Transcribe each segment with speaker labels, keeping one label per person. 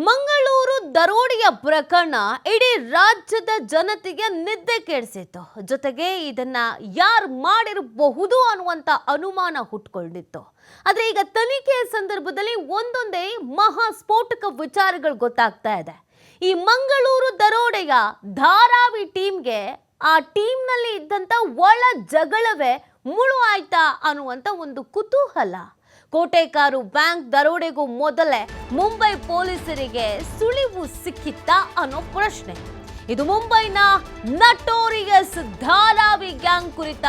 Speaker 1: ಮಂಗಳೂರು ದರೋಡೆಯ ಪ್ರಕರಣ ಇಡೀ ರಾಜ್ಯದ ಜನತೆಗೆ ನಿದ್ದೆ ಕೆಡಿಸಿತ್ತು. ಜೊತೆಗೆ ಇದನ್ನ ಯಾರು ಮಾಡಿರಬಹುದು ಅನ್ನುವಂತ ಅನುಮಾನ ಹುಟ್ಟುಕೊಂಡಿತ್ತು. ಆದ್ರೆ ಈಗ ತನಿಖೆಯ ಸಂದರ್ಭದಲ್ಲಿ ಒಂದೊಂದೇ ಮಹಾ ಸ್ಫೋಟಕ ವಿಚಾರಗಳು ಗೊತ್ತಾಗ್ತಾ ಇದೆ. ಈ ಮಂಗಳೂರು ದರೋಡೆಯ ಧಾರಾವಿ ಟೀಮ್ಗೆ ಆ ಟೀಮ್ನಲ್ಲಿ ಇದ್ದಂತ ಒಳ ಜಗಳವೇ ಮುಳು ಆಯ್ತಾ ಅನ್ನುವಂತ ಒಂದು ಕುತೂಹಲ. ಕೋಟೆಕಾರು ಬ್ಯಾಂಕ್ ದರೋಡೆಗೂ ಮೊದಲೇ ಮುಂಬೈ ಪೊಲೀಸರಿಗೆ ಸುಳಿವು ಸಿಕ್ಕಿತ್ತಾ ಅನ್ನೋ ಪ್ರಶ್ನೆ. ಇದು ಮುಂಬೈನ ನಟೋರಿಯಸ್ ಧಾರಾವಿ ಗ್ಯಾಂಗ್ ಕುರಿತ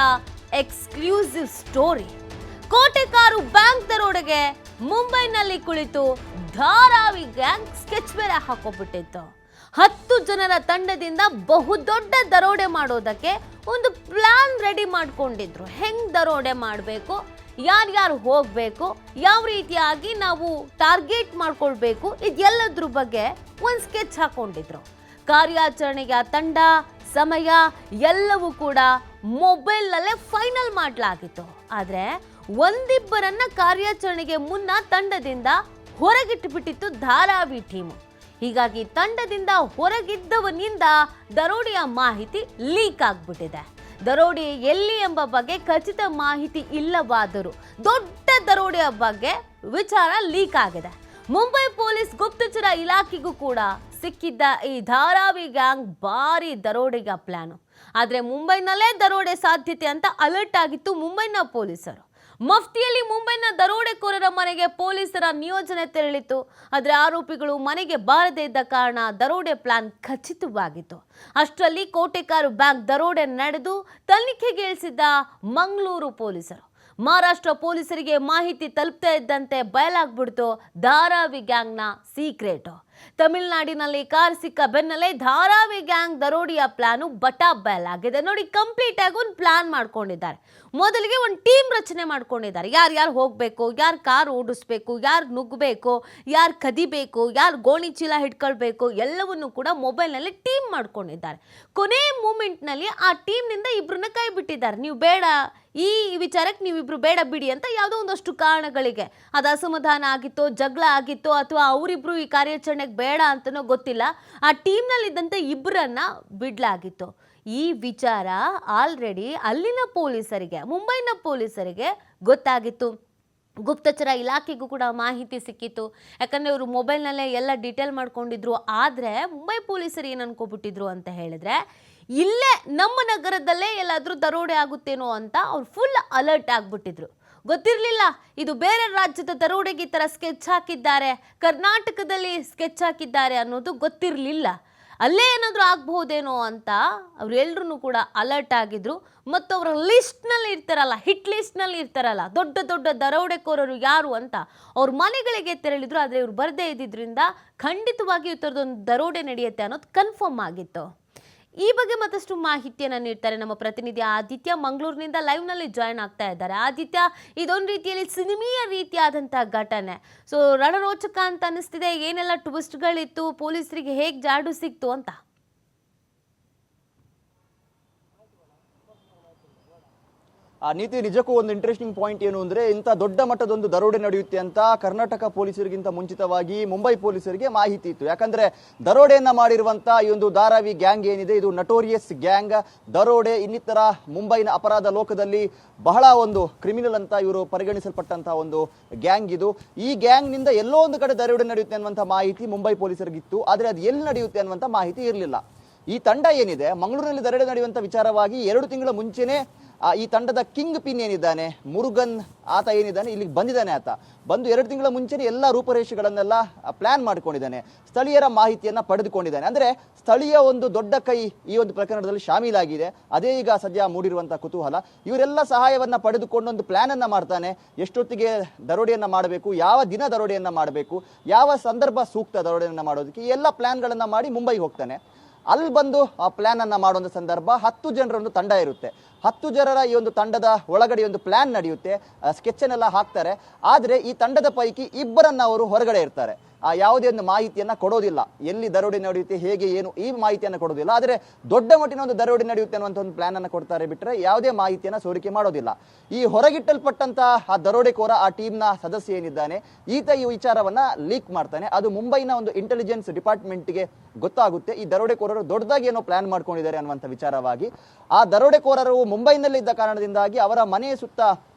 Speaker 1: ಎಕ್ಸ್ಕ್ಲೂಸಿವ್ ಸ್ಟೋರಿ. ಕೋಟೆಕಾರು ಬ್ಯಾಂಕ್ ದರೋಡೆಗೆ ಮುಂಬೈನಲ್ಲಿ ಕುಳಿತು ಧಾರಾವಿ ಗ್ಯಾಂಗ್ ಸ್ಕೆಚ್ ಬೇರೆ ಹಾಕೋಬಿಟ್ಟಿತ್ತು. 10 ಜನರ ತಂಡದಿಂದ ಬಹುದೊಡ್ಡ ದರೋಡೆ ಮಾಡೋದಕ್ಕೆ ಒಂದು ಪ್ಲಾನ್ ರೆಡಿ ಮಾಡ್ಕೊಂಡಿದ್ರು. ಹೆಂಗ್ ದರೋಡೆ ಮಾಡಬೇಕು, ಯಾರ್ಯಾರು ಹೋಗಬೇಕು, ಯಾವ ರೀತಿಯಾಗಿ ನಾವು ಟಾರ್ಗೆಟ್ ಮಾಡ್ಕೊಳ್ಬೇಕು, ಇದೆಲ್ಲದ್ರ ಬಗ್ಗೆ ಒಂದು ಸ್ಕೆಚ್ ಹಾಕೊಂಡಿದ್ರು. ಕಾರ್ಯಾಚರಣೆಯ ತಂಡ, ಸಮಯ ಎಲ್ಲವೂ ಕೂಡ ಮೊಬೈಲ್ನಲ್ಲೇ ಫೈನಲ್ ಮಾಡಲಾಗಿತ್ತು. ಆದರೆ ಒಂದಿಬ್ಬರನ್ನ ಕಾರ್ಯಾಚರಣೆಗೆ ಮುನ್ನ ತಂಡದಿಂದ ಹೊರಗಿಟ್ಟುಬಿಟ್ಟಿತ್ತು ಧಾರಾವಿ ಟೀಮು. ಹೀಗಾಗಿ ತಂಡದಿಂದ ಹೊರಗಿದ್ದವನಿಂದ ದರೋಡೆಯ ಮಾಹಿತಿ ಲೀಕ್ ಆಗ್ಬಿಟ್ಟಿದೆ. ದರೋಡೆ ಎಲ್ಲಿ ಎಂಬ ಬಗ್ಗೆ ಖಚಿತ ಮಾಹಿತಿ ಇಲ್ಲವಾದರೂ ದೊಡ್ಡ ದರೋಡೆಯ ಬಗ್ಗೆ ವಿಚಾರ ಲೀಕ್ ಆಗಿದೆ. ಮುಂಬೈ ಪೊಲೀಸ್ ಗುಪ್ತಚರ ಇಲಾಖೆಗೂ ಕೂಡ ಸಿಕ್ಕಿದ್ದ ಈ ಧಾರಾವಿ ಗ್ಯಾಂಗ್ ಭಾರಿ ದರೋಡೆಯ ಪ್ಲಾನು. ಆದರೆ ಮುಂಬೈನಲ್ಲೇ ದರೋಡೆ ಸಾಧ್ಯತೆ ಅಂತ ಅಲರ್ಟ್ ಆಗಿತ್ತು ಮುಂಬೈನ ಪೊಲೀಸರು. ಮಫ್ತಿಯಲ್ಲಿ ಮುಂಬೈನ ದರೋಡೆಕೋರರ ಮನೆಗೆ ಪೊಲೀಸರ ನಿಯೋಜನೆ ತೆರಳಿತು. ಆದರೆ ಆರೋಪಿಗಳು ಮನೆಗೆ ಬಾರದೇ ಇದ್ದ ಕಾರಣ ದರೋಡೆ ಪ್ಲಾನ್ ಖಚಿತವಾಗಿತ್ತು. ಅಷ್ಟರಲ್ಲಿ ಕೋಟೆಕಾರು ಬ್ಯಾಂಕ್ ದರೋಡೆ ನಡೆದು ತನಿಖೆಗೆ ಇಳಿಸಿದ್ದ ಮಂಗಳೂರು ಪೊಲೀಸರು. ಮಹಾರಾಷ್ಟ್ರ ಪೊಲೀಸರಿಗೆ ಮಾಹಿತಿ ತಲುಪ್ತಾ ಇದ್ದಂತೆ ಬಯಲಾಗ್ಬಿಡ್ತು ಧಾರಾವಿ ಗ್ಯಾಂಗ್ನ ಸೀಕ್ರೆಟ್. ತಮಿಳುನಾಡಿನಲ್ಲಿ ಕಾರ್ ಸಿಕ್ಕ ಬೆನ್ನಲ್ಲೇ ಧಾರಾವಿ ಗ್ಯಾಂಗ್ ದರೋಡೆಯ ಪ್ಲಾನು ಬಯಲಾಗಿದೆ. ನೋಡಿ, ಕಂಪ್ಲೀಟ್ ಆಗಿ ಒಂದು ಪ್ಲಾನ್ ಮಾಡ್ಕೊಂಡಿದ್ದಾರೆ. ಮೊದಲಿಗೆ ಒಂದು ಟೀಮ್ ರಚನೆ ಮಾಡ್ಕೊಂಡಿದ್ದಾರೆ. ಯಾರು ಹೋಗಬೇಕು, ಯಾರು ಕಾರ್ ಓಡಿಸ್ಬೇಕು, ಯಾರು ನುಗ್ಗಬೇಕು, ಯಾರು ಕದಿಬೇಕು, ಯಾರು ಗೋಣಿ ಚೀಲ ಹಿಡ್ಕೊಳ್ಬೇಕು, ಎಲ್ಲವನ್ನು ಕೂಡ ಮೊಬೈಲ್ನಲ್ಲಿ ಟೀಮ್ ಮಾಡ್ಕೊಂಡಿದ್ದಾರೆ. ಕೊನೆ ಮೂಮೆಂಟ್ನಲ್ಲಿ ಆ ಟೀಮ್ನಿಂದ ಇಬ್ಬರನ್ನ ಕೈ ಬಿಟ್ಟಿದ್ದಾರೆ. ನೀವು ಬೇಡ, ಈ ವಿಚಾರಕ್ಕೆ ನೀವಿಬ್ರು ಬೇಡ ಬಿಡಿ ಅಂತ ಯಾವುದೋ ಒಂದಷ್ಟು ಕಾರಣಗಳಿಗೆ, ಅದು ಅಸಮಾಧಾನ ಆಗಿತ್ತೋ, ಜಗಳ ಆಗಿತ್ತೋ, ಅಥವಾ ಅವರಿಬ್ರು ಈ ಕಾರ್ಯಾಚರಣೆಗೆ ಬೇಡ ಅಂತನೋ ಗೊತ್ತಿಲ್ಲ, ಆ ಟೀಮ್ನಲ್ಲಿದ್ದಂತೆ ಇಬ್ಬರನ್ನ ಬಿಡಲಾಗಿತ್ತು. ಈ ವಿಚಾರ ಆಲ್ರೆಡಿ ಅಲ್ಲಿನ ಪೊಲೀಸರಿಗೆ, ಮುಂಬೈನ ಪೊಲೀಸರಿಗೆ ಗೊತ್ತಾಗಿತ್ತು. ಗುಪ್ತಚರ ಇಲಾಖೆಗೂ ಕೂಡ ಮಾಹಿತಿ ಸಿಕ್ಕಿತ್ತು. ಯಾಕಂದರೆ ಅವರು ಮೊಬೈಲ್ನಲ್ಲೇ ಎಲ್ಲ ಡೀಟೇಲ್ ಮಾಡ್ಕೊಂಡಿದ್ರು. ಆದರೆ ಮುಂಬೈ ಪೊಲೀಸರು ಏನು ಅನ್ಕೋಬಿಟ್ಟಿದ್ರು ಅಂತ ಹೇಳಿದ್ರೆ, ಇಲ್ಲೇ ನಮ್ಮ ನಗರದಲ್ಲೇ ಎಲ್ಲಾದರೂ ದರೋಡೆ ಆಗುತ್ತೇನೋ ಅಂತ ಅವ್ರು ಫುಲ್ ಅಲರ್ಟ್ ಆಗಿಬಿಟ್ಟಿದ್ರು. ಗೊತ್ತಿರಲಿಲ್ಲ ಇದು ಬೇರೆ ರಾಜ್ಯದ ದರೋಡೆಗೆ ಈ ಥರ ಸ್ಕೆಚ್ ಹಾಕಿದ್ದಾರೆ, ಕರ್ನಾಟಕದಲ್ಲಿ ಸ್ಕೆಚ್ ಹಾಕಿದ್ದಾರೆ ಅನ್ನೋದು ಗೊತ್ತಿರಲಿಲ್ಲ. ಅಲ್ಲೇ ಏನಾದರೂ ಆಗಬಹುದೇನೋ ಅಂತ ಅವರೆಲ್ಲರೂ ಕೂಡ ಅಲರ್ಟ್ ಆಗಿದ್ರು. ಮತ್ತು ಅವರ ಲಿಸ್ಟ್ನಲ್ಲಿ ಇರ್ತಾರಲ್ಲ, ಹಿಟ್ ಲಿಸ್ಟ್ನಲ್ಲಿ ಇರ್ತಾರಲ್ಲ, ದೊಡ್ಡ ದೊಡ್ಡ ದರೋಡೆಕೋರರು ಯಾರು ಅಂತ ಅವ್ರ ಮನೆಗಳಿಗೆ ತೆರಳಿದ್ರು. ಆದರೆ ಇವ್ರು ಬರದೇ ಇದ್ದಿದ್ದರಿಂದ ಖಂಡಿತವಾಗಿ ಈ ಥರದೊಂದು ದರೋಡೆ ನಡೆಯುತ್ತೆ ಅನ್ನೋದು ಕನ್ಫರ್ಮ್ ಆಗಿತ್ತು. ಈ ಬಗ್ಗೆ ಮತ್ತಷ್ಟು ಮಾಹಿತಿಯನ್ನು ನೀಡ್ತಾರೆ ನಮ್ಮ ಪ್ರತಿನಿಧಿ ಆದಿತ್ಯ. ಮಂಗಳೂರಿನಿಂದ ಲೈವ್ನಲ್ಲಿ ಜಾಯ್ನ್ ಆಗ್ತಾ ಇದ್ದಾರೆ. ಆದಿತ್ಯ, ಇದೊಂದು ರೀತಿಯಲ್ಲಿ ಸಿನಿಮೀಯ ರೀತಿಯಾದಂಥ ಘಟನೆ. ಸೊ ರಣರೋಚಕ ಅಂತ ಅನಿಸ್ತಿದೆ. ಏನೆಲ್ಲ ಟ್ವಿಸ್ಟ್ಗಳಿತ್ತು, ಪೊಲೀಸರಿಗೆ ಹೇಗೆ ಜಾಡು ಸಿಕ್ತು ಅಂತ?
Speaker 2: ನೀತಿ, ನಿಜಕ್ಕೂ ಒಂದು ಇಂಟ್ರೆಸ್ಟಿಂಗ್ ಪಾಯಿಂಟ್ ಏನು ಅಂದ್ರೆ, ಇಂಥ ದೊಡ್ಡ ಮಟ್ಟದೊಂದು ದರೋಡೆ ನಡೆಯುತ್ತೆ ಅಂತ ಕರ್ನಾಟಕ ಪೊಲೀಸರಿಗಿಂತ ಮುಂಚಿತವಾಗಿ ಮುಂಬೈ ಪೊಲೀಸರಿಗೆ ಮಾಹಿತಿ ಇತ್ತು. ಯಾಕಂದ್ರೆ ದರೋಡೆಯನ್ನ ಮಾಡಿರುವಂತ ಈ ಒಂದು ಧಾರಾವಿ ಗ್ಯಾಂಗ್ ಏನಿದೆ, ಇದು ನಟೋರಿಯಸ್ ಗ್ಯಾಂಗ್. ದರೋಡೆ ಇನ್ನಿತರ ಮುಂಬೈನ ಅಪರಾಧ ಲೋಕದಲ್ಲಿ ಬಹಳ ಒಂದು ಕ್ರಿಮಿನಲ್ ಅಂತ ಇವರು ಪರಿಗಣಿಸಲ್ಪಟ್ಟಂತಹ ಒಂದು ಗ್ಯಾಂಗ್ ಇದು. ಈ ಗ್ಯಾಂಗ್ ನಿಂದ ಎಲ್ಲೋ ಒಂದು ಕಡೆ ದರೋಡೆ ನಡೆಯುತ್ತೆ ಅನ್ನುವಂಥ ಮಾಹಿತಿ ಮುಂಬೈ ಪೊಲೀಸರಿಗಿತ್ತು. ಆದ್ರೆ ಅದು ಎಲ್ಲಿ ನಡೆಯುತ್ತೆ ಅನ್ನುವಂಥ ಮಾಹಿತಿ ಇರಲಿಲ್ಲ. ಈ ತಂಡ ಏನಿದೆ, ಮಂಗಳೂರಿನಲ್ಲಿ ದರೋಡೆ ನಡೆಯುವಂತ ವಿಚಾರವಾಗಿ 2 ತಿಂಗಳ ಮುಂಚೆನೆ ಈ ತಂಡದ ಕಿಂಗ್ ಪಿನ್ ಏನಿದ್ದಾನೆ, ಮುರುಗನ್, ಆತ ಏನಿದ್ದಾನೆ ಇಲ್ಲಿಗೆ ಬಂದಿದ್ದಾನೆ. ಆತ ಬಂದು 2 ತಿಂಗಳ ಮುಂಚೆನೆ ಎಲ್ಲ ರೂಪರೇಷೆಗಳನ್ನೆಲ್ಲ ಪ್ಲಾನ್ ಮಾಡಿಕೊಂಡಿದ್ದಾನೆ. ಸ್ಥಳೀಯರ ಮಾಹಿತಿಯನ್ನ ಪಡೆದುಕೊಂಡಿದ್ದಾನೆ. ಅಂದ್ರೆ ಸ್ಥಳೀಯ ಒಂದು ದೊಡ್ಡ ಕೈ ಈ ಒಂದು ಪ್ರಕರಣದಲ್ಲಿ ಶಾಮೀಲಾಗಿದೆ. ಅದೇ ಈಗ ಸದ್ಯ ಮೂಡಿರುವಂತಹ ಕುತೂಹಲ. ಇವರೆಲ್ಲ ಸಹಾಯವನ್ನ ಪಡೆದುಕೊಂಡು ಒಂದು ಪ್ಲಾನ್ ಅನ್ನ ಮಾಡ್ತಾನೆ. ಎಷ್ಟೊತ್ತಿಗೆ ದರೋಡೆಯನ್ನ ಮಾಡಬೇಕು, ಯಾವ ದಿನ ದರೋಡೆಯನ್ನ ಮಾಡಬೇಕು, ಯಾವ ಸಂದರ್ಭ ಸೂಕ್ತ ದರೋಡೆಯನ್ನ ಮಾಡೋದಕ್ಕೆ, ಈ ಎಲ್ಲ ಪ್ಲಾನ್ಗಳನ್ನ ಮಾಡಿ ಮುಂಬೈಗೆ ಹೋಗ್ತಾನೆ. ಅಲ್ಲಿ ಬಂದು ಆ ಪ್ಲಾನ್ ಅನ್ನ ಮಾಡುವಂತ ಸಂದರ್ಭ 10 ಜನರ ಒಂದು ತಂಡ ಇರುತ್ತೆ. 10 ಜನರ ಈ ಒಂದು ತಂಡದ ಒಳಗಡೆ ಒಂದು ಪ್ಲಾನ್ ನಡೆಯುತ್ತೆ, ಸ್ಕೆಚ್ ಅನ್ನೆಲ್ಲ ಹಾಕ್ತಾರೆ. ಆದ್ರೆ ಈ ತಂಡದ ಪೈಕಿ ಇಬ್ಬರನ್ನ ಅವರು ಹೊರಗಡೆ ಇರ್ತಾರೆ. ಯಾವುದೇ ಒಂದು ಮಾಹಿತಿಯನ್ನ ಕೊಡೋದಿಲ್ಲ. ಎಲ್ಲಿ ದರೋಡೆ ನಡೆಯುತ್ತೆ, ಹೇಗೆ, ಏನು, ಈ ಮಾಹಿತಿಯನ್ನು ಕೊಡೋದಿಲ್ಲ. ಆದರೆ ದೊಡ್ಡ ಮಟ್ಟಿನ ಒಂದು ದರೋಡೆ ನಡೆಯುತ್ತೆ ಅನ್ನುವಂಥ ಒಂದು ಪ್ಲಾನ್ ಅನ್ನು ಕೊಡ್ತಾರೆ ಬಿಟ್ಟರೆ ಯಾವುದೇ ಮಾಹಿತಿಯನ್ನು ಸೋರಿಕೆ ಮಾಡೋದಿಲ್ಲ. ಈ ಹೊರಗಿಟ್ಟಲ್ಪಟ್ಟಂತಹ ಆ ದರೋಡೆಕೋರ, ಆ ಟೀಮ್ನ ಸದಸ್ಯ ಏನಿದ್ದಾನೆ, ಈತ ಈ ವಿಚಾರವನ್ನ ಲೀಕ್ ಮಾಡ್ತಾನೆ. ಅದು ಮುಂಬೈನ ಒಂದು ಇಂಟೆಲಿಜೆನ್ಸ್ ಡಿಪಾರ್ಟ್ಮೆಂಟ್ಗೆ ಗೊತ್ತಾಗುತ್ತೆ. ಈ ದರೋಡೆಕೋರರು ದೊಡ್ಡದಾಗಿ ಏನೋ ಪ್ಲಾನ್ ಮಾಡ್ಕೊಂಡಿದ್ದಾರೆ ಅನ್ನುವಂಥ ವಿಚಾರವಾಗಿ ಆ ದರೋಡೆಕೋರರು ಮುಂಬೈನಲ್ಲಿ ಇದ್ದ ಕಾರಣದಿಂದಾಗಿ ಅವರ ಮನೆಯ ಸುತ್ತ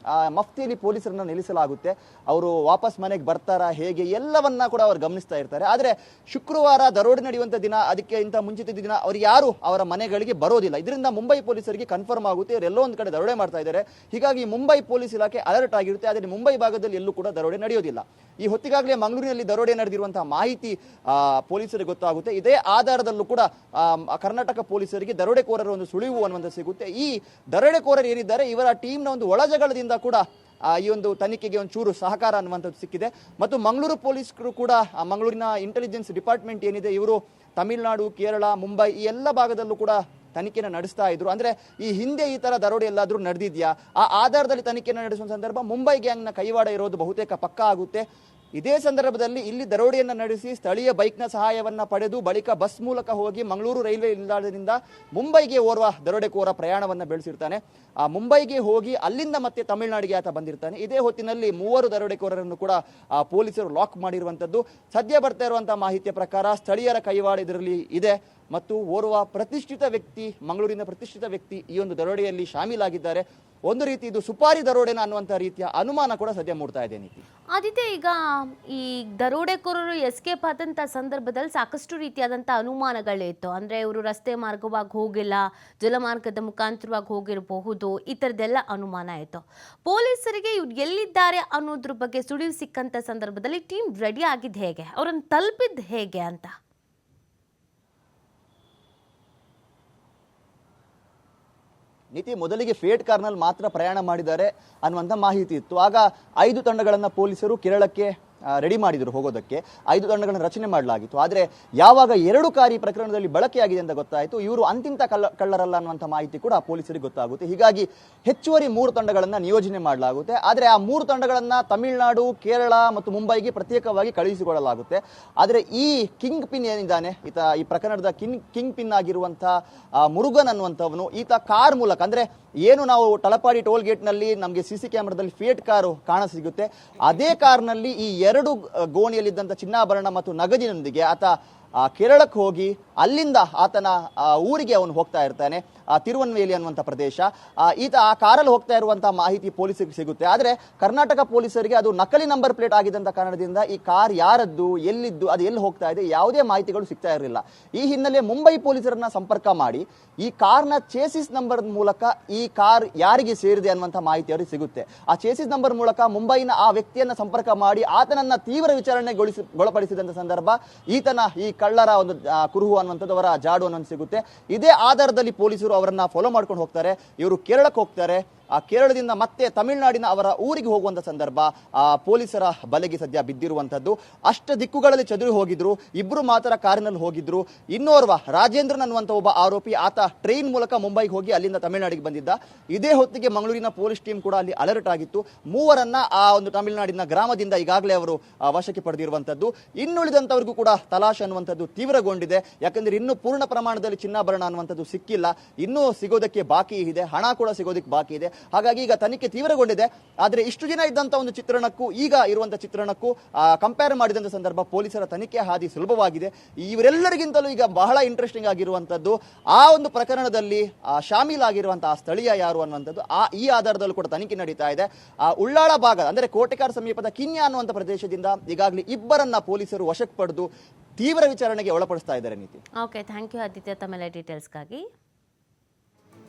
Speaker 2: ಮಫ್ತಿಯಲ್ಲಿ ಪೊಲೀಸರನ್ನ ನಿಲ್ಲಿಸಲಾಗುತ್ತೆ. ಅವರು ವಾಪಸ್ ಮನೆಗೆ ಬರ್ತಾರಾ, ಹೇಗೆ, ಎಲ್ಲವನ್ನ ಕೂಡ ಅವರು ಗಮನಿಸ್ತಾ ಇರ್ತಾರೆ. ಆದರೆ ಶುಕ್ರವಾರ ದರೋಡೆ ನಡೆಯುವಂಥ ದಿನ, ಅದಕ್ಕೆ ಇಂಥ ಮುಂಚಿತ ದಿನ ಅವರು ಯಾರು ಅವರ ಮನೆಗಳಿಗೆ ಬರೋದಿಲ್ಲ. ಇದರಿಂದ ಮುಂಬೈ ಪೊಲೀಸರಿಗೆ ಕನ್ಫರ್ಮ್ ಆಗುತ್ತೆ ಇವರು ಎಲ್ಲೋ ಒಂದು ಕಡೆ ದರೋಡೆ ಮಾಡ್ತಾ ಇದ್ದಾರೆ. ಹೀಗಾಗಿ ಮುಂಬೈ ಪೊಲೀಸ್ ಇಲಾಖೆ ಅಲರ್ಟ್ ಆಗಿರುತ್ತೆ. ಆದರೆ ಮುಂಬೈ ಭಾಗದಲ್ಲಿ ಎಲ್ಲೂ ಕೂಡ ದರೋಡೆ ನಡೆಯೋದಿಲ್ಲ. ಈ ಹೊತ್ತಿಗಾಗಲೇ ಮಂಗಳೂರಿನಲ್ಲಿ ದರೋಡೆ ನಡೆದಿರುವಂತಹ ಮಾಹಿತಿ ಪೊಲೀಸರಿಗೆ ಗೊತ್ತಾಗುತ್ತೆ. ಇದೇ ಆಧಾರದಲ್ಲೂ ಕೂಡ ಕರ್ನಾಟಕ ಪೊಲೀಸರಿಗೆ ದರೋಡೆಕೋರರ ಒಂದು ಸುಳಿವು ಅನ್ನುವಂಥ ಸಿಗುತ್ತೆ. ಈ ದರೋಡೆಕೋರರು ಏನಿದ್ದಾರೆ ಇವರ ಟೀಮ್ನ ಒಂದು ಒಳಜಗಳದಿಂದ ಕೂಡ ಈ ಒಂದು ತನಿಖೆಗೆ ಒಂದು ಚೂರು ಸಹಕಾರ ಅನ್ನುವಂಥದ್ದು ಸಿಕ್ಕಿದೆ. ಮತ್ತು ಮಂಗಳೂರು ಪೊಲೀಸರು ಕೂಡ ಮಂಗಳೂರಿನ ಇಂಟೆಲಿಜೆನ್ಸ್ ಡಿಪಾರ್ಟ್ಮೆಂಟ್ ಏನಿದೆ, ಇವರು ತಮಿಳುನಾಡು, ಕೇರಳ, ಮುಂಬೈ ಈ ಎಲ್ಲ ಭಾಗದಲ್ಲೂ ಕೂಡ ತನಿಖೆನ ನಡೆಸ್ತಾ ಇದ್ರು. ಅಂದ್ರೆ ಈ ಹಿಂದೆ ಈ ತರ ದರೋಡೆ ಎಲ್ಲಾದ್ರೂ ನಡೆದಿದ್ಯಾ, ಆ ಆಧಾರದಲ್ಲಿ ತನಿಖೆನ ನಡೆಸುವ ಸಂದರ್ಭ ಮುಂಬೈ ಗ್ಯಾಂಗ್ನ ಕೈವಾಡ ಇರೋದು ಬಹುತೇಕ ಪಕ್ಕಾ ಆಗುತ್ತೆ. ಇದೇ ಸಂದರ್ಭದಲ್ಲಿ ಇಲ್ಲಿ ದರೋಡೆಯನ್ನು ನಡೆಸಿ ಸ್ಥಳೀಯ ಬೈಕ್ನ ಸಹಾಯವನ್ನ ಪಡೆದು ಬಳಿಕ ಬಸ್ ಮೂಲಕ ಹೋಗಿ ಮಂಗಳೂರು ರೈಲ್ವೆ ನಿಲ್ದಾಣದಿಂದ ಮುಂಬೈಗೆ ಓರ್ವ ದರೋಡೆಕೋರ ಪ್ರಯಾಣವನ್ನ ಬೆಳೆಸಿರ್ತಾನೆ. ಆ ಮುಂಬೈಗೆ ಹೋಗಿ ಅಲ್ಲಿಂದ ಮತ್ತೆ ತಮಿಳುನಾಡಿಗೆ ಆತ ಬಂದಿರ್ತಾನೆ. ಇದೇ ಹೊತ್ತಿನಲ್ಲಿ 3 ದರೋಡೆಕೋರರನ್ನು ಕೂಡ ಪೊಲೀಸರು ಲಾಕ್ ಮಾಡಿರುವಂತದ್ದು. ಸದ್ಯ ಬರ್ತಾ ಇರುವಂತಹ ಮಾಹಿತಿಯ ಪ್ರಕಾರ ಸ್ಥಳೀಯರ ಕೈವಾಡ ಇದರಲ್ಲಿ ಇದೆ ಮತ್ತು ಓರ್ವ ಪ್ರತಿಷ್ಠಿತ ವ್ಯಕ್ತಿ, ಮಂಗಳೂರಿನ ಪ್ರತಿಷ್ಠಿತ ವ್ಯಕ್ತಿ ಈ ಒಂದು ದರೋಡೆಯಲ್ಲಿ ಶಾಮೀಲಾಗಿದ್ದಾರೆ. ಒಂದು ರೀತಿ ಇದು ಸುಪಾರಿ ದರೋಡೆನ ಅನ್ನುವಂಥ ರೀತಿಯ ಅನುಮಾನ ಕೂಡ ಸದ್ಯ ಮೂಡ್ತಾ ಇದೆ. ನೀತಿ
Speaker 1: ಆದಿತ್ಯ, ಈಗ ಈ ದರೋಡೆಕೋರರು ಎಸ್ಕೇಪ್ ಆದಂಥ ಸಂದರ್ಭದಲ್ಲಿ ಸಾಕಷ್ಟು ರೀತಿಯಾದಂಥ ಅನುಮಾನಗಳಿತ್ತು. ಅಂದರೆ ಇವರು ರಸ್ತೆ ಮಾರ್ಗವಾಗಿ ಹೋಗಿಲ್ಲ, ಜಲಮಾರ್ಗದ ಮುಖಾಂತರವಾಗಿ ಹೋಗಿರಬಹುದು, ಈ ಥರದ್ದೆಲ್ಲ ಅನುಮಾನ ಇತ್ತು. ಪೊಲೀಸರಿಗೆ ಇವ್ರು ಎಲ್ಲಿದ್ದಾರೆ ಅನ್ನೋದ್ರ ಬಗ್ಗೆ ಸುಳಿವು ಸಿಕ್ಕಂಥ ಸಂದರ್ಭದಲ್ಲಿ ಟೀಮ್ ರೆಡಿ ಆಗಿದ್ದು ಹೇಗೆ, ಅವರನ್ನು ತಲುಪಿದ್ದು ಹೇಗೆ ಅಂತ?
Speaker 2: ನೀತಿ ಮೊದಲಿಗೆ ಫೇಟ್ ಕಾರ್ನಲ್ಲಿ ಮಾತ್ರ ಪ್ರಯಾಣ ಮಾಡಿದ್ದಾರೆ ಅನ್ನುವಂಥ ಮಾಹಿತಿ ಇತ್ತು. ಆಗ 5 ತಂಡಗಳನ್ನು ಪೊಲೀಸರು ಕೇರಳಕ್ಕೆ ರೆಡಿ ಮಾಡಿದರು ಹೋಗೋದಕ್ಕೆ. 5 ತಂಡಗಳನ್ನು ರಚನೆ ಮಾಡಲಾಗಿತ್ತು. ಆದರೆ ಯಾವಾಗ 2 ಕಾರಿ ಪ್ರಕರಣದಲ್ಲಿ ಬಳಕೆಯಾಗಿದೆ ಅಂತ ಗೊತ್ತಾಯಿತು, ಇವರು ಅಂತಿಂತ ಕಳ್ಳರಲ್ಲ ಅನ್ನುವಂಥ ಮಾಹಿತಿ ಕೂಡ ಪೊಲೀಸರಿಗೆ ಗೊತ್ತಾಗುತ್ತೆ. ಹೀಗಾಗಿ ಹೆಚ್ಚುವರಿ 3 ತಂಡಗಳನ್ನು ನಿಯೋಜನೆ ಮಾಡಲಾಗುತ್ತೆ. ಆದರೆ ಆ 3 ತಂಡಗಳನ್ನು ತಮಿಳುನಾಡು, ಕೇರಳ ಮತ್ತು ಮುಂಬೈಗೆ ಪ್ರತ್ಯೇಕವಾಗಿ ಕಳುಹಿಸಿಕೊಡಲಾಗುತ್ತೆ. ಆದರೆ ಈ ಕಿಂಗ್ ಪಿನ್ ಏನಿದ್ದಾನೆ, ಈ ಪ್ರಕರಣದ ಕಿಂಗ್ ಪಿನ್ ಆಗಿರುವಂಥ ಮುರುಗನ್ ಅನ್ನುವಂಥವನು, ಈತ ಕಾರ್ ಮೂಲಕ, ಅಂದ್ರೆ ಏನು ನಾವು ತಲಪಾಡಿ ಟೋಲ್ ಗೇಟ್ ನಲ್ಲಿ ನಮಗೆ ಸಿಸಿ ಕ್ಯಾಮೆರಾದಲ್ಲಿ ಫಿಯಟ್ ಕಾರು ಕಾಣ ಸಿಗುತ್ತೆ, ಅದೇ ಕಾರ್ನಲ್ಲಿ ಈ 2 ಗೋಣಿಯಲ್ಲಿದ್ದಂಥ ಚಿನ್ನಾಭರಣ ಮತ್ತು ನಗದಿನೊಂದಿಗೆ ಆತ ಕೇರಳಕ್ಕೆ ಹೋಗಿ ಅಲ್ಲಿಂದ ಆತನ ಊರಿಗೆ ಅವನು ಹೋಗ್ತಾ ಇರ್ತಾನೆ, ತಿರುವನ್ವೇಲಿ ಅನ್ನುವಂಥ ಪ್ರದೇಶ. ಈತ ಆ ಕಾರಲ್ಲಿ ಹೋಗ್ತಾ ಇರುವಂತಹ ಮಾಹಿತಿ ಪೊಲೀಸರಿಗೆ ಸಿಗುತ್ತೆ. ಆದರೆ ಕರ್ನಾಟಕ ಪೊಲೀಸರಿಗೆ ಅದು ನಕಲಿ ನಂಬರ್ ಪ್ಲೇಟ್ ಆಗಿದ್ದಂಥ ಕಾರಣದಿಂದ ಈ ಕಾರ್ ಯಾರದ್ದು, ಎಲ್ಲಿದ್ದು, ಅದು ಎಲ್ಲಿ ಹೋಗ್ತಾ ಇದೆ, ಯಾವುದೇ ಮಾಹಿತಿಗಳು ಸಿಗ್ತಾ ಇರಲಿಲ್ಲ. ಈ ಹಿನ್ನೆಲೆ ಮುಂಬೈ ಪೊಲೀಸರನ್ನ ಸಂಪರ್ಕ ಮಾಡಿ ಈ ಕಾರ್ನ ಚೇಸಿಸ್ ನಂಬರ್ ಮೂಲಕ ಈ ಕಾರ್ ಯಾರಿಗೆ ಸೇರಿದೆ ಅನ್ನುವಂಥ ಮಾಹಿತಿ ಅವರಿಗೆ ಸಿಗುತ್ತೆ. ಆ ಚೇಸಿಸ್ ನಂಬರ್ ಮೂಲಕ ಮುಂಬೈನ ಆ ವ್ಯಕ್ತಿಯನ್ನ ಸಂಪರ್ಕ ಮಾಡಿ ಆತನನ್ನ ತೀವ್ರ ವಿಚಾರಣೆಗೊಳಪಡಿಸಿದಂಥ ಸಂದರ್ಭ ಈತನ ಈ ಕಳ್ಳರ ಒಂದು ಕುರುಹು ಅನ್ನುವಂಥದ್ದು, ಅವರ ಜಾಡು ಅನ್ನೋದು ಸಿಗುತ್ತೆ. ಇದೇ ಆಧಾರದಲ್ಲಿ ಪೊಲೀಸರು ಅವರನ್ನ ಫಾಲೋ ಮಾಡ್ಕೊಂಡು ಹೋಗ್ತಾರೆ. ಇವರು ಕೇರಳಕ್ಕೆ ಹೋಗ್ತಾರೆ. ಆ ಕೇರಳದಿಂದ ಮತ್ತೆ ತಮಿಳುನಾಡಿನ ಅವರ ಊರಿಗೆ ಹೋಗುವಂತ ಸಂದರ್ಭ ಪೊಲೀಸರ ಬಲೆಗೆ ಸದ್ಯ ಬಿದ್ದಿರುವಂತದ್ದು. ಅಷ್ಟ ದಿಕ್ಕುಗಳಲ್ಲಿ ಚದುರಿ ಹೋಗಿದ್ರು. 2 ಮಾತ್ರ ಕಾರಿನಲ್ಲಿ ಹೋಗಿದ್ರು. ಇನ್ನೋರ್ವ ರಾಜೇಂದ್ರನ್ ಅನ್ನುವಂಥ ಒಬ್ಬ ಆರೋಪಿ, ಆತ ಟ್ರೈನ್ ಮೂಲಕ ಮುಂಬೈಗೆ ಹೋಗಿ ಅಲ್ಲಿಂದ ತಮಿಳುನಾಡಿಗೆ ಬಂದಿದ್ದ. ಇದೇ ಹೊತ್ತಿಗೆ ಮಂಗಳೂರಿನ ಪೊಲೀಸ್ ಟೀಮ್ ಕೂಡ ಅಲ್ಲಿ ಅಲರ್ಟ್ ಆಗಿತ್ತು. 3ರನ್ನ ಆ ಒಂದು ತಮಿಳುನಾಡಿನ ಗ್ರಾಮದಿಂದ ಈಗಾಗಲೇ ಅವರು ವಶಕ್ಕೆ ಪಡೆದಿರುವಂತದ್ದು. ಇನ್ನುಳಿದಂತವರಿಗೂ ಕೂಡ ತಲಾಶ್ ಅನ್ನುವಂಥದ್ದು ತೀವ್ರಗೊಂಡಿದೆ. ಯಾಕಂದ್ರೆ ಇನ್ನೂ ಪೂರ್ಣ ಪ್ರಮಾಣದಲ್ಲಿ ಚಿನ್ನಾಭರಣ ಅನ್ನುವಂಥದ್ದು ಸಿಕ್ಕಿಲ್ಲ, ಇನ್ನೂ ಸಿಗೋದಕ್ಕೆ ಬಾಕಿ ಇದೆ, ಹಣ ಕೂಡ ಸಿಗೋದಕ್ಕೆ ಬಾಕಿ ಇದೆ. ಹಾಗಾಗಿ ಈಗ ತನಿಖೆ ತೀವ್ರಗೊಂಡಿದೆ. ಆದರೆ ಇಷ್ಟು ದಿನ ಇದ್ದಂಥ ಒಂದು ಚಿತ್ರಣಕ್ಕೂ ಈಗ ಇರುವಂಥ ಚಿತ್ರಣಕ್ಕೂ ಕಂಪೇರ್ ಮಾಡಿದಂಥ ಸಂದರ್ಭ ಪೊಲೀಸರ ತನಿಖೆ ಹಾದಿ ಸುಲಭವಾಗಿದೆ. ಇವರೆಲ್ಲರಿಗಿಂತಲೂ ಈಗ ಬಹಳ ಇಂಟ್ರೆಸ್ಟಿಂಗ್ ಆಗಿರುವಂಥದ್ದು ಆ ಒಂದು ಪ್ರಕರಣದಲ್ಲಿ ಶಾಮೀಲಾಗಿರುವಂತಹ ಸ್ಥಳೀಯ ಯಾರು ಅನ್ನುವಂಥದ್ದು. ಈ ಆಧಾರದಲ್ಲೂ ಕೂಡ ತನಿಖೆ ನಡೀತಾ ಇದೆ. ಉಳ್ಳಾಳ ಭಾಗ ಅಂದರೆ ಕೋಟೆಕಾರ್ ಸಮೀಪದ ಕಿನ್ಯಾ ಅನ್ನುವಂಥ ಪ್ರದೇಶದಿಂದ ಈಗಾಗಲೇ 2ರನ್ನ ಪೊಲೀಸರು ವಶಕ್ಕೆ ಪಡೆದು ತೀವ್ರ ವಿಚಾರಣೆಗೆ ಒಳಪಡಿಸ್ತಾ ಇದ್ದಾರೆ. ನೀತಿ.
Speaker 1: ಓಕೆ, ಥ್ಯಾಂಕ್ ಯು ಆದಿತ್ಯ ತಮ್ಮೆಲ್ಲ ಡೀಟೇಲ್ಸ್ಗಾಗಿ.